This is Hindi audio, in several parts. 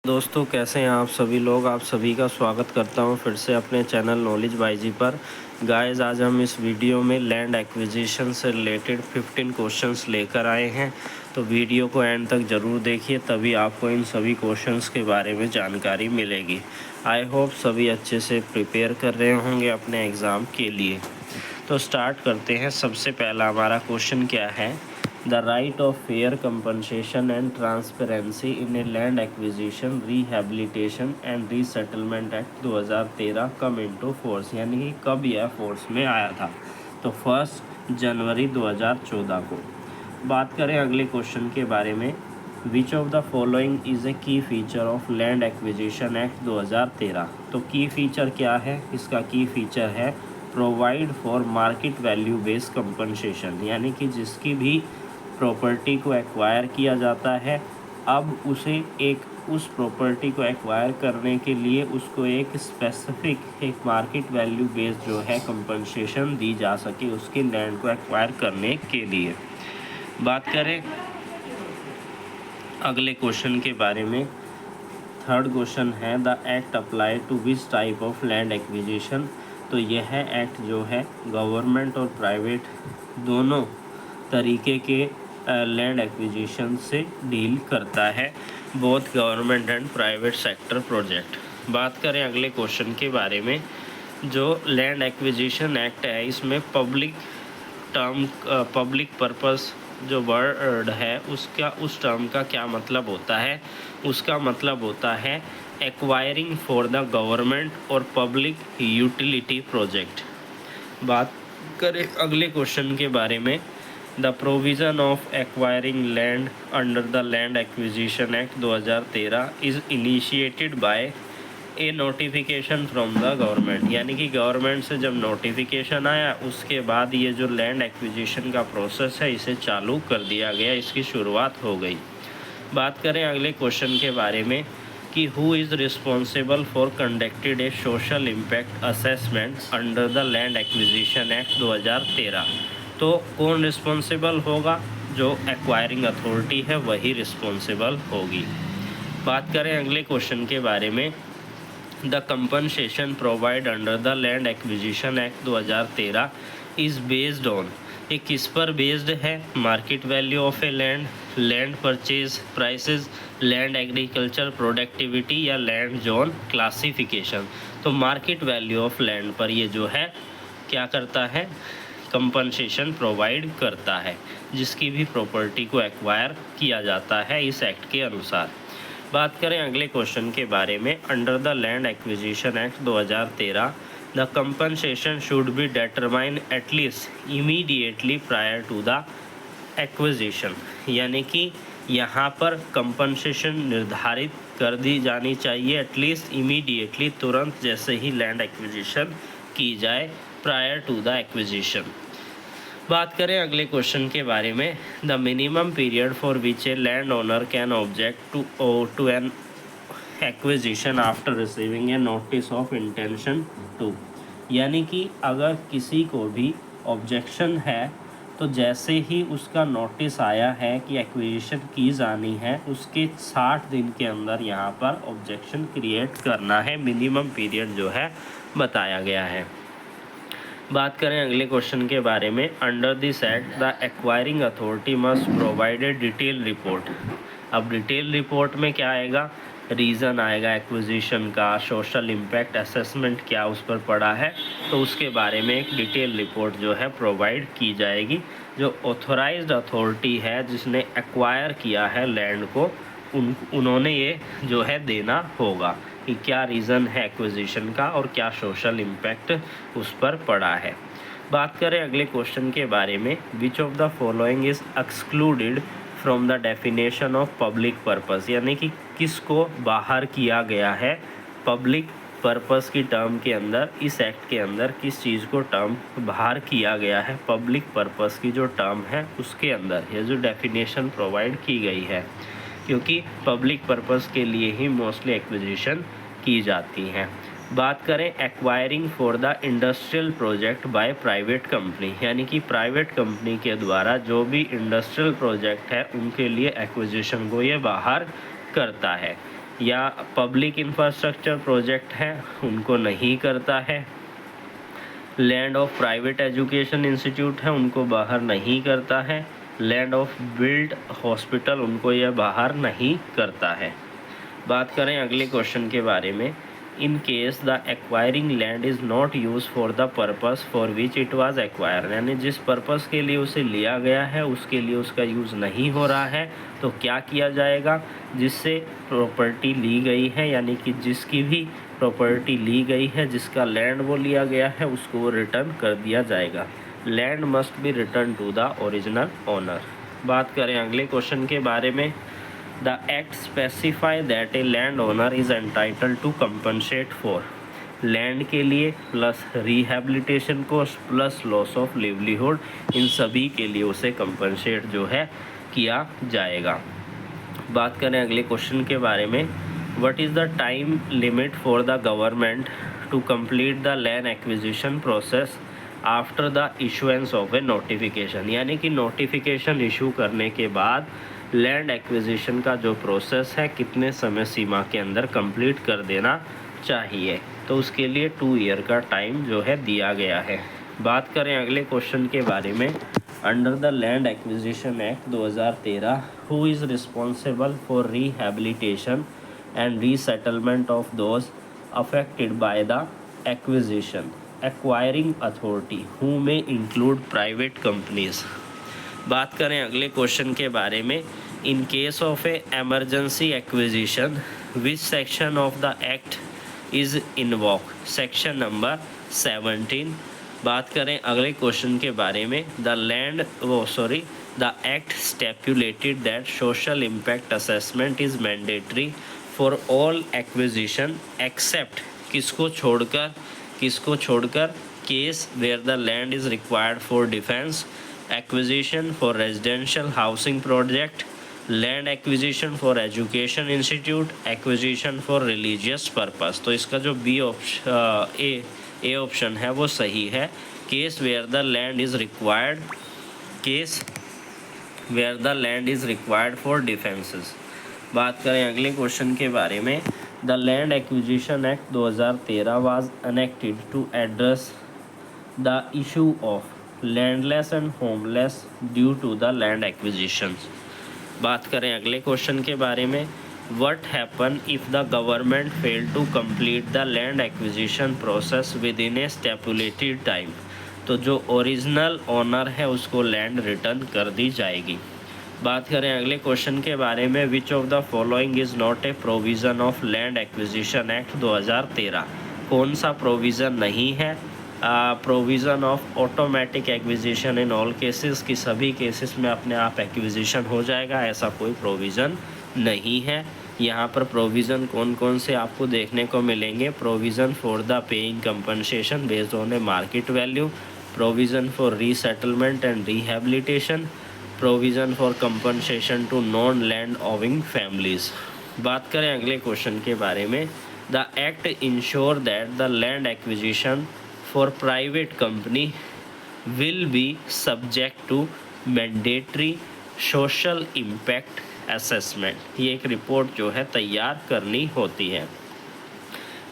दोस्तों कैसे हैं आप सभी लोग। आप सभी का स्वागत करता हूं फिर से अपने चैनल नॉलेज बाईजी पर। गाइस आज हम इस वीडियो में लैंड एक्विजिशन से रिलेटेड 15 क्वेश्चंस लेकर आए हैं, तो वीडियो को एंड तक ज़रूर देखिए, तभी आपको इन सभी क्वेश्चंस के बारे में जानकारी मिलेगी। आई होप सभी अच्छे से प्रिपेयर कर रहे होंगे अपने एग्ज़ाम के लिए। तो स्टार्ट करते हैं। सबसे पहला हमारा क्वेश्चन क्या है, the right of fair compensation and transparency in a land acquisition rehabilitation and resettlement act 2013 come into force, यानी कि कब यह फोर्स में आया था। तो 1 जनवरी 2014 को। बात करें अगले क्वेश्चन के बारे में, which of the following is a key feature of land acquisition act 2013। तो की फीचर क्या है, इसका की फीचर है provide for market value based compensation, यानी कि जिसकी भी प्रॉपर्टी को एक्वायर किया जाता है, अब उसे उस प्रॉपर्टी को एक्वायर करने के लिए उसको एक स्पेसिफिक एक मार्केट वैल्यू बेस्ड जो है कंपनसेशन दी जा सके उसके लैंड को एक्वायर करने के लिए। बात करें अगले क्वेश्चन के बारे में, थर्ड क्वेश्चन है the act apply to which type of land acquisition. तो यह एक्ट जो है गवर्नमेंट और प्राइवेट दोनों तरीके के लैंड एक्विजिशन से डील करता है, both government and private sector project. बात करें अगले क्वेश्चन के बारे में, जो लैंड एक्विजिशन एक्ट है इसमें पब्लिक पर्पस जो वर्ड है उसका उस टर्म का क्या मतलब होता है। उसका मतलब होता है एक्वायरिंग फॉर द गवर्नमेंट और पब्लिक यूटिलिटी प्रोजेक्ट। बात करें अगले क्वेश्चन के बारे में, the provision of acquiring land under the land acquisition act 2013 is initiated by A notification from the government, यानी कि गवर्नमेंट से जब नोटिफिकेशन आया उसके बाद ये जो लैंड एक्विजिशन का प्रोसेस है इसे चालू कर दिया गया, इसकी शुरुआत हो गई। बात करें अगले क्वेश्चन के बारे में कि who is responsible for conducted A social impact assessment under the land acquisition act 2013। तो कौन रिस्पॉन्सिबल होगा, जो एक्वायरिंग अथॉरिटी है वही रिस्पॉन्सिबल होगी। बात करें अगले क्वेश्चन के बारे में, the compensation provide under the land acquisition act 2013 is based on, ये किस पर बेस्ड है, market value of a land, land purchase prices, land agriculture productivity या लैंड जोन क्लासिफिकेशन। तो मार्केट वैल्यू ऑफ लैंड पर ये जो है क्या करता है, कंपनसेशन प्रोवाइड करता है, जिसकी भी प्रॉपर्टी को एक्वायर किया जाता है इस एक्ट के अनुसार। बात करें अगले क्वेश्चन के बारे में, under the land acquisition act 2013 the compensation should be determine at least immediately prior to the acquisition, यानी कि यहाँ पर कंपनसेशन निर्धारित कर दी जानी चाहिए एटलीस्ट इमीडिएटली, तुरंत जैसे ही लैंड एक्विजिशन की जाए, प्रायर टू द एक्विजिशन। बात करें अगले क्वेश्चन के बारे में, the minimum period for which a land owner can object to an acquisition after receiving a notice of intention to, यानी कि अगर किसी को भी ऑब्जेक्शन है तो जैसे ही उसका नोटिस आया है कि एक्विजिशन की जानी है उसके 60 दिन के अंदर यहाँ पर ऑब्जेक्शन क्रिएट करना है, मिनिमम पीरियड जो है बताया गया है। बात करें अगले क्वेश्चन के बारे में, under this act the acquiring authority must provide a detail report. अब डिटेल रिपोर्ट में क्या आएगा, रीज़न आएगा एक्विजिशन का, सोशल इम्पैक्ट असेसमेंट क्या उस पर पड़ा है, तो उसके बारे में एक डिटेल रिपोर्ट जो है प्रोवाइड की जाएगी। जो ऑथोराइज्ड अथॉरिटी है जिसने एक्वायर किया है लैंड को, उन्होंने ये जो है देना होगा कि क्या रीज़न है एक्विजिशन का और क्या सोशल इम्पैक्ट उस पर पड़ा है। बात करें अगले क्वेश्चन के बारे में, which of the following is excluded from the definition of public purpose, यानी कि किसको बाहर किया गया है पब्लिक पर्पस की टर्म के अंदर, इस एक्ट के अंदर किस चीज़ को टर्म बाहर किया गया है पब्लिक पर्पस की जो टर्म है उसके अंदर, ये जो डेफिनेशन प्रोवाइड की गई है, क्योंकि पब्लिक पर्पस के लिए ही मोस्टली एक्विजिशन की जाती हैं। बात करें acquiring for the industrial project by private company, यानी कि प्राइवेट कंपनी के द्वारा जो भी इंडस्ट्रियल प्रोजेक्ट है उनके लिए एक्विजिशन को ये बाहर करता है। या पब्लिक इंफ्रास्ट्रक्चर प्रोजेक्ट है उनको नहीं करता है। Land of private education institute है उनको बाहर नहीं करता है। लैंड ऑफ बिल्ड हॉस्पिटल उनको यह बाहर नहीं करता है। बात करें अगले क्वेश्चन के बारे में, in case the acquiring land is not use for the purpose for which it was acquire, यानी जिस पर्पस के लिए उसे लिया गया है उसके लिए उसका यूज़ नहीं हो रहा है तो क्या किया जाएगा, जिससे प्रॉपर्टी ली गई है यानी कि जिसकी भी प्रॉपर्टी ली गई है, जिसका लैंड वो लिया गया है उसको रिटर्न कर दिया जाएगा। Land must be return to the original owner. बात करें अगले क्वेश्चन के बारे में, the act specify that a land owner is entitle to compensate for, land के लिए plus rehabilitation cost plus loss of livelihood, इन सभी के लिए उसे कंपनसेट जो है किया जाएगा। बात करें अगले क्वेश्चन के बारे में, what is the time limit for the government to complete the land acquisition process after the issuance of a notification, यानी कि नोटिफिकेशन इशू करने के बाद लैंड एक्विजिशन का जो प्रोसेस है कितने समय सीमा के अंदर कंप्लीट कर देना चाहिए, तो उसके लिए 2 ईयर का टाइम जो है दिया गया है। बात करें अगले क्वेश्चन के बारे में, under the land acquisition act 2013 who is responsible for rehabilitation and resettlement of those affected by the acquisition, acquiring authority who may include private companies. बात करें अगले क्वेश्चन के बारे में, in case of a emergency acquisition which section of the act is invoke, section number 17। बात करें अगले क्वेश्चन के बारे में, the act stipulated that social impact assessment is mandatory for all acquisition except, किसको छोड़कर case where the land is required for defence, acquisition for residential housing project, land acquisition for education institute, acquisition for religious purpose. तो इसका जो बी ऑप्शन ए ऑप्शन है वो सही है, case where the land is required for defences. बात करें अगले क्वेश्चन के बारे में, the land acquisition act 2013 was enacted to address the issue of landless and homeless due to the land acquisitions. बात करें अगले क्वेश्चन के बारे में, what happen if the government fail to complete the land acquisition process within a stipulated time, तो जो ओरिजिनल ओनर है उसको लैंड रिटर्न कर दी जाएगी। बात करें अगले क्वेश्चन के बारे में, which of the following is not a provision of land acquisition act 2013, कौन सा प्रोविज़न नहीं है, provision of automatic acquisition in all cases, कि सभी केसेस में अपने आप एक्विजिशन हो जाएगा, ऐसा कोई प्रोविज़न नहीं है। यहाँ पर प्रोविज़न कौन कौन से आपको देखने को मिलेंगे, provision for the paying compensation based on a market value, provision for resettlement and rehabilitation, provision for compensation to non land owing families. बात करें अगले क्वेश्चन के बारे में, the act ensure that the land acquisition for private company will be subject to mandatory social impact assessment, ये एक रिपोर्ट जो है तैयार करनी होती है।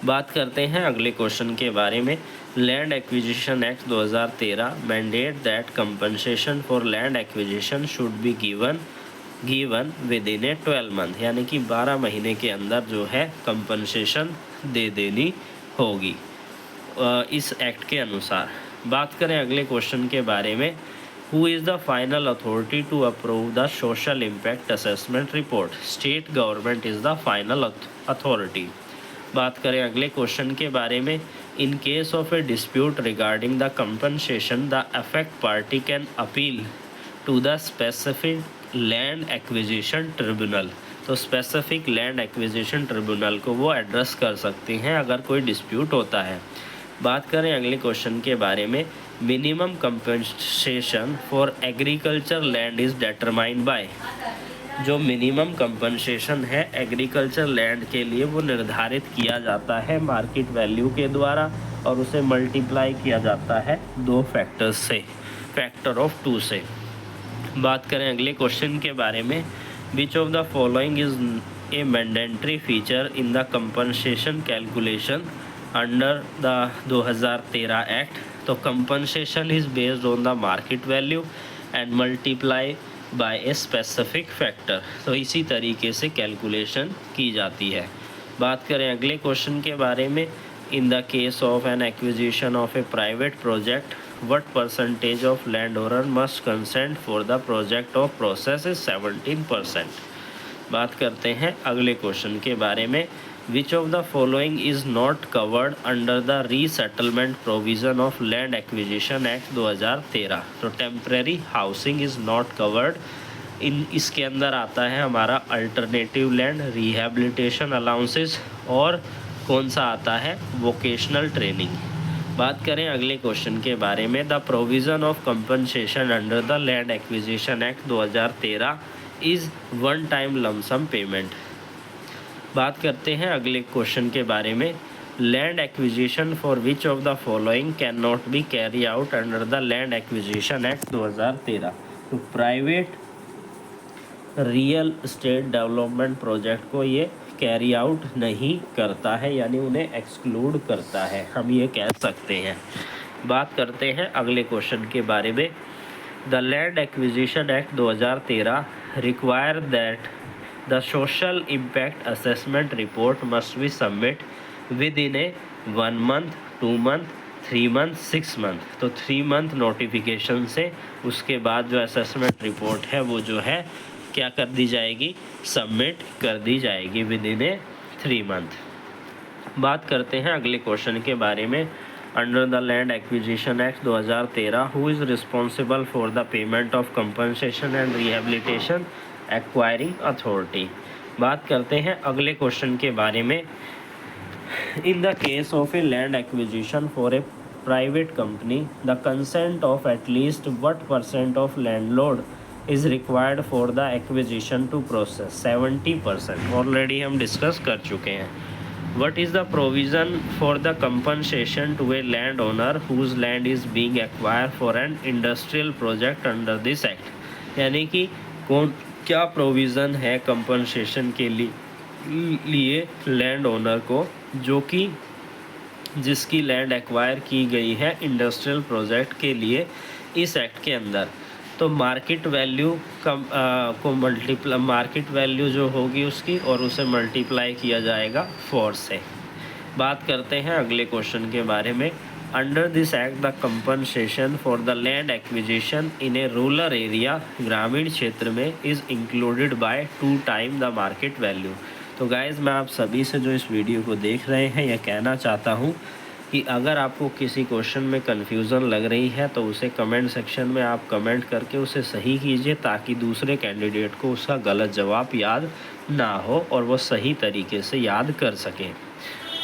बात करते हैं अगले क्वेश्चन के बारे में, land acquisition act 2013 mandate that compensation for land acquisition should be given with in A 12 month, यानी कि 12 महीने के अंदर जो है कंपनसेशन दे देनी होगी इस एक्ट के अनुसार। बात करें अगले क्वेश्चन के बारे में, who is the final authority to approve the social impact assessment report, state government is the final authority. बात करें अगले क्वेश्चन के बारे में, in case of a dispute regarding the compensation the affect party can appeal to the specific land acquisition tribunal, तो स्पेसिफिक लैंड एक्विजिशन ट्रिब्यूनल को वो एड्रेस कर सकते हैं अगर कोई डिस्प्यूट होता है। बात करें अगले क्वेश्चन के बारे में, minimum compensation for agriculture land is determined by, जो मिनिमम कंपनसेशन है एग्रीकल्चर लैंड के लिए वो निर्धारित किया जाता है मार्केट वैल्यू के द्वारा, और उसे मल्टीप्लाई किया जाता है 2 फैक्टर्स से, फैक्टर ऑफ 2 से। बात करें अगले क्वेश्चन के बारे में, which of the following is a mandatory feature in the compensation calculation under the 2013 act. तो compensation is based on the market value and multiply by a specific factor. तो इसी तरीके से कैलकुलेशन की जाती है। बात करें अगले क्वेश्चन के बारे में, in the case of N acquisition of A private project what percentage of land owner must consent for the project of process is 17%। बात करते हैं अगले क्वेश्चन के बारे में, which of the following is not covered under the resettlement provision of land acquisition act 2013। तो temporary housing is not covered, इसके अंदर आता है हमारा अल्टरनेटिव लैंड, रिहैबिलिटेशन अलाउंसेस और कौन सा आता है, वोकेशनल ट्रेनिंग। बात करें अगले क्वेश्चन के बारे में, the provision of compensation under the land acquisition act 2013 is one time lump sum payment. बात करते हैं अगले क्वेश्चन के बारे में, land acquisition for which of the following can not be carry out under the land acquisition act 2013। तो private real estate development project को ये कैरी आउट नहीं करता है, यानी उन्हें एक्सक्लूड करता है, हम ये कह सकते हैं। बात करते हैं अगले क्वेश्चन के बारे में, the land acquisition act 2013 require that the social impact assessment report must be submit with in A 1 month, 2 month, 3 month, 6 month. तो 3 मंथ नोटिफिकेशन से उसके बाद जो असेसमेंट रिपोर्ट है वो जो है क्या कर दी जाएगी, सबमिट कर दी जाएगी विद इन ए 3 मंथ। बात करते हैं अगले क्वेश्चन के बारे में, under the land acquisition act 2013 who is responsible for the payment of compensation and rehabilitation, acquiring authority. बात करते हैं अगले क्वेश्चन के बारे में, in the case of a land acquisition for a private company the consent of at least what percent of landlord is required for the acquisition to process, 70%। Already हम डिस्कस कर चुके हैं। What is the provision for the compensation to a landowner whose land is being acquired for an industrial project under this act। यानी कि कौन क्या प्रोविज़न है कंपनसेशन के लिए लैंड ओनर को, जो कि जिसकी लैंड एक्वायर की गई है इंडस्ट्रियल प्रोजेक्ट के लिए इस एक्ट के अंदर। तो मार्केट वैल्यू को मार्केट वैल्यू जो होगी उसकी, और उसे मल्टीप्लाई किया जाएगा 4 से। बात करते हैं अगले क्वेश्चन के बारे में, under this act the compensation for the land acquisition in a rural area, ग्रामीण क्षेत्र में, is included by 2 time the market value. तो गाइज़ मैं आप सभी से जो इस वीडियो को देख रहे हैं यह कहना चाहता हूँ कि अगर आपको किसी क्वेश्चन में कन्फ्यूज़न लग रही है तो उसे कमेंट सेक्शन में आप कमेंट करके उसे सही कीजिए, ताकि दूसरे कैंडिडेट को उसका गलत जवाब याद ना हो और वो सही तरीके से याद कर सकें।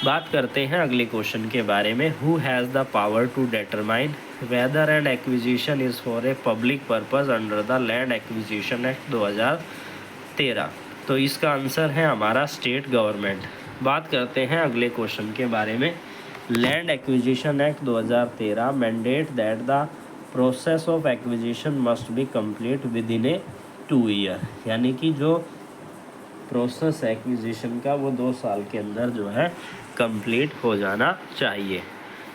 बात करते हैं अगले क्वेश्चन के बारे में, who has the power to determine whether and acquisition is for a public purpose under the land acquisition act 2013। तो इसका आंसर है हमारा स्टेट गवर्नमेंट। बात करते हैं अगले क्वेश्चन के बारे में, land acquisition act 2013 mandate that the process of acquisition must be complete with in A 2 year. यानी कि जो प्रोसेस एक्विजिशन का वो 2 साल के अंदर जो है कंप्लीट हो जाना चाहिए।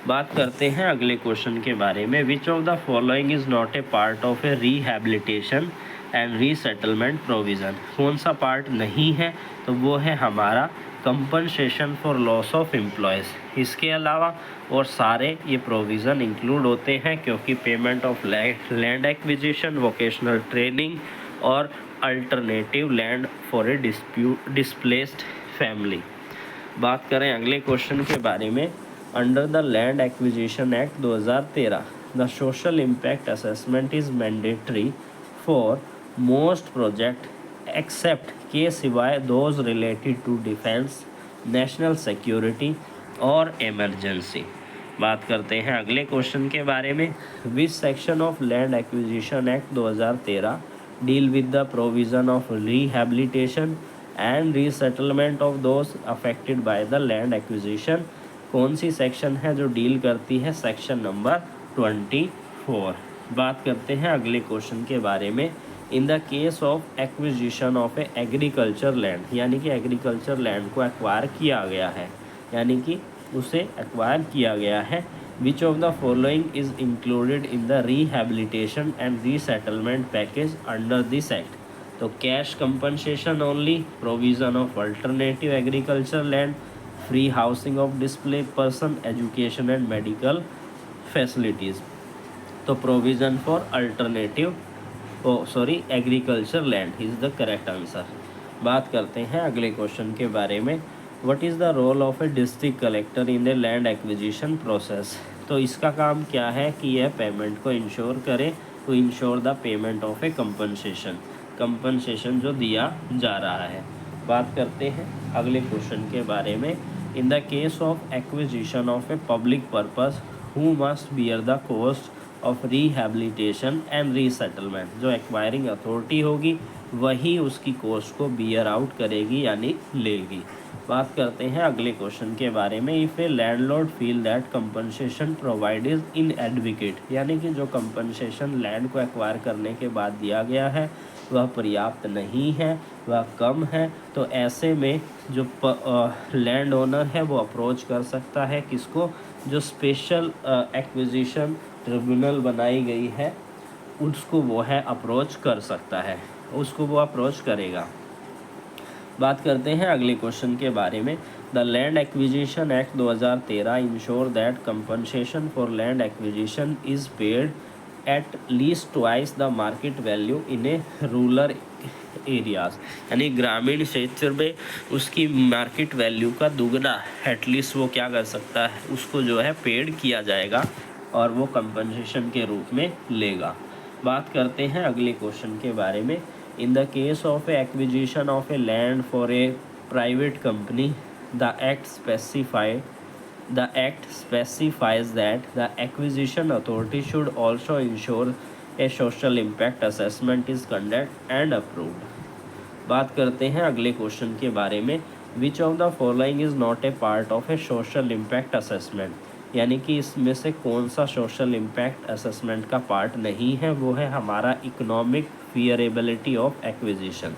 बात करते हैं अगले क्वेश्चन के बारे में, which of the following is not a part of A rehabilitation and resettlement provision. कौन सा पार्ट नहीं है, तो वो है हमारा compensation for loss of employees. इसके अलावा और सारे ये प्रोविज़न इंक्लूड होते हैं, क्योंकि payment of land acquisition, vocational training और alternative land for a displaced family. बात करें अगले क्वेश्चन के बारे में, under the land acquisition act 2013 the social impact assessment is mandatory for most project except के सिवाय those related to defence, national security और इमरजेंसी। बात करते हैं अगले क्वेश्चन के बारे में, which section of land acquisition act 2013 deal with the provision of rehabilitation and resettlement of those affected by the land acquisition. कौन सी सेक्शन है जो डील करती है, सेक्शन नंबर 24। बात करते हैं अगले क्वेश्चन के बारे में, in the case of acquisition of A agriculture land, यानी कि एग्रीकल्चर लैंड को एक्वायर किया गया है, यानी कि उसे एक्वायर किया गया है। Which of the following is included in the rehabilitation and resettlement package under this act. तो cash compensation only, provision of alternative agriculture land, free housing of display person, education and medical facilities. तो provision for alternative agriculture land is the correct answer. बात करते हैं अगले क्वेश्चन के बारे में। What is the role of a district collector in the land acquisition process. तो इसका काम क्या है कि यह पेमेंट को इंश्योर करे, to ensure the payment of a compensation जो दिया जा रहा है। बात करते हैं अगले क्वेश्चन के बारे में। In the case of acquisition of a public purpose, who must bear the cost of rehabilitation and resettlement. जो एक्वायरिंग अथॉरिटी होगी वही उसकी कॉस्ट को बियर आउट करेगी यानी लेगी। बात करते हैं अगले क्वेश्चन के बारे में। If a landlord feel that compensation provide is inadequate, यानी कि जो कंपनसेशन लैंड को एक्वायर करने के बाद दिया गया है वह पर्याप्त नहीं है, वह कम है, तो ऐसे में जो लैंड ओनर है वो अप्रोच कर सकता है किसको, जो स्पेशल एक्विजिशन ट्रिब्यूनल बनाई गई है उसको वो है अप्रोच कर सकता है, उसको वो अप्रोच करेगा। बात करते हैं अगले क्वेश्चन के बारे में। The land acquisition act 2013 ensure that compensation for land acquisition is paid at least twice the market value in a rural areas, यानी ग्रामीण क्षेत्र में उसकी मार्केट वैल्यू का दुगना एटलीस्ट वो क्या कर सकता है, उसको जो है पेड किया जाएगा और वो कंपनसेशन के रूप में लेगा। बात करते हैं अगले क्वेश्चन के बारे में। In the case of A acquisition of a land for A private company, the act specifies that the acquisition authority should also ensure a social impact assessment is conducted and approved। बात करते हैं अगले क्वेश्चन के बारे में। Which of the following is not a part of a social impact assessment, यानी कि इसमें से कौन सा सोशल इम्पैक्ट असेसमेंट का पार्ट नहीं है, वो है हमारा इकोनॉमिक फियरेबिलिटी ऑफ एक्विजिशन।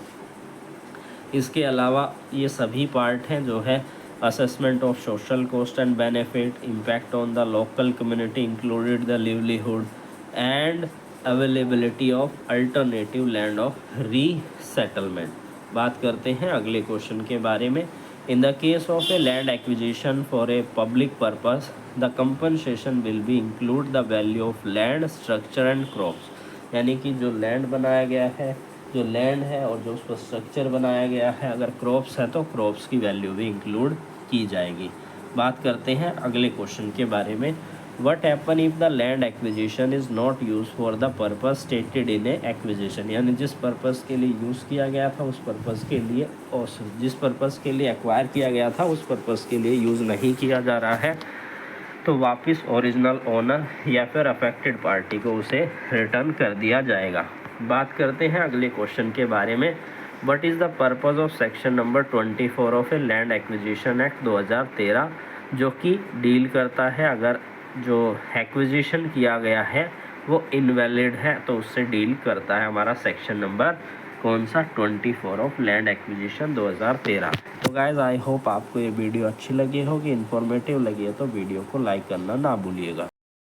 इसके अलावा ये सभी पार्ट हैं जो है assessment of social cost and benefit, impact on the local community included the livelihood and availability of alternative land of resettlement. बात करते हैं अगले क्वेश्चन के बारे में। In the case of a land acquisition for a public purpose, the compensation will be include the value of land, structure and crops, यानी कि जो लैंड बनाया गया है, जो लैंड है और जो उस पर स्ट्रक्चर बनाया गया है, अगर क्रॉप्स है तो क्रॉप्स की वैल्यू भी इंक्लूड की जाएगी। बात करते हैं अगले क्वेश्चन के बारे में। What happen if the land acquisition is not use for the purpose stated in A acquisition, यानी जिस पर्पस के लिए यूज़ किया गया था उस पर्पस के लिए, और जिस पर्पस के लिए एक्वायर किया गया था उस पर्पस के लिए यूज़ नहीं किया जा रहा है, तो वापस ओरिजिनल ओनर या फिर अफेक्टेड पार्टी को उसे रिटर्न कर दिया जाएगा। बात करते हैं अगले क्वेश्चन के बारे में। What is the purpose of section number 24 of a land acquisition act 2013, जो कि डील करता है अगर जो एक्विजिशन किया गया है वो इनवैलिड है तो उससे डील करता है हमारा सेक्शन नंबर कौन सा, 24 ऑफ लैंड एक्विजिशन 2013। तो गाइज आई होप आपको ये वीडियो अच्छी लगी होगी, इन्फॉर्मेटिव लगी है तो वीडियो को लाइक करना ना भूलिएगा।